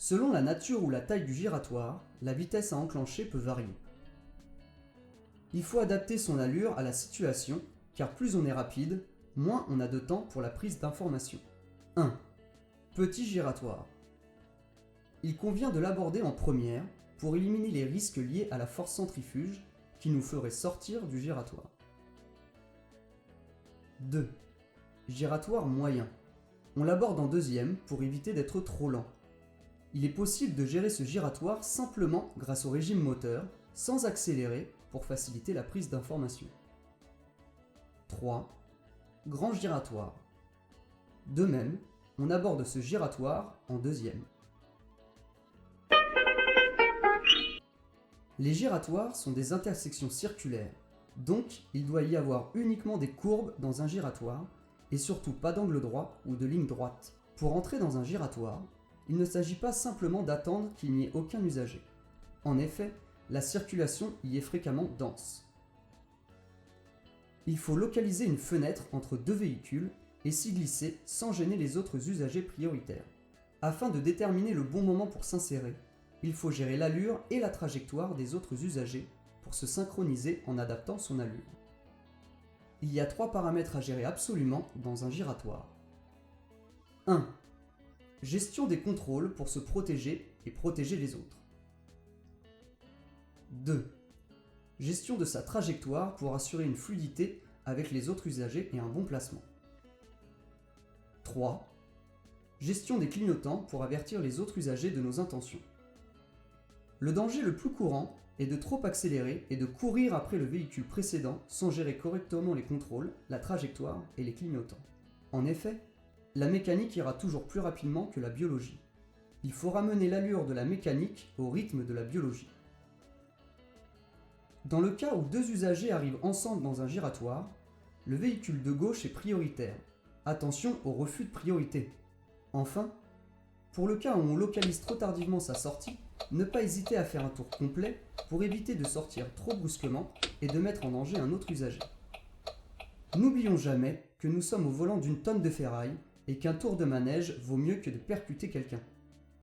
Selon la nature ou la taille du giratoire, la vitesse à enclencher peut varier. Il faut adapter son allure à la situation, car plus on est rapide, moins on a de temps pour la prise d'information. 1. Petit giratoire. Il convient de l'aborder en première pour éliminer les risques liés à la force centrifuge qui nous ferait sortir du giratoire. 2. Giratoire moyen. On l'aborde en deuxième pour éviter d'être trop lent. Il est possible de gérer ce giratoire simplement grâce au régime moteur, sans accélérer pour faciliter la prise d'information. 3. Grand giratoire. De même, on aborde ce giratoire en deuxième. Les giratoires sont des intersections circulaires, donc il doit y avoir uniquement des courbes dans un giratoire, et surtout pas d'angle droit ou de ligne droite. Pour entrer dans un giratoire, il ne s'agit pas simplement d'attendre qu'il n'y ait aucun usager. En effet, la circulation y est fréquemment dense. Il faut localiser une fenêtre entre deux véhicules et s'y glisser sans gêner les autres usagers prioritaires. Afin de déterminer le bon moment pour s'insérer, il faut gérer l'allure et la trajectoire des autres usagers pour se synchroniser en adaptant son allure. Il y a 3 paramètres à gérer absolument dans un giratoire. 1. Gestion des contrôles pour se protéger et protéger les autres. 2. Gestion de sa trajectoire pour assurer une fluidité avec les autres usagers et un bon placement. 3. Gestion des clignotants pour avertir les autres usagers de nos intentions. Le danger le plus courant est de trop accélérer et de courir après le véhicule précédent sans gérer correctement les contrôles, la trajectoire et les clignotants. En effet, la mécanique ira toujours plus rapidement que la biologie. Il faut ramener l'allure de la mécanique au rythme de la biologie. Dans le cas où 2 usagers arrivent ensemble dans un giratoire, le véhicule de gauche est prioritaire. Attention au refus de priorité. Enfin, pour le cas où on localise trop tardivement sa sortie, ne pas hésiter à faire un tour complet pour éviter de sortir trop brusquement et de mettre en danger un autre usager. N'oublions jamais que nous sommes au volant d'une tonne de ferraille et qu'un tour de manège vaut mieux que de percuter quelqu'un.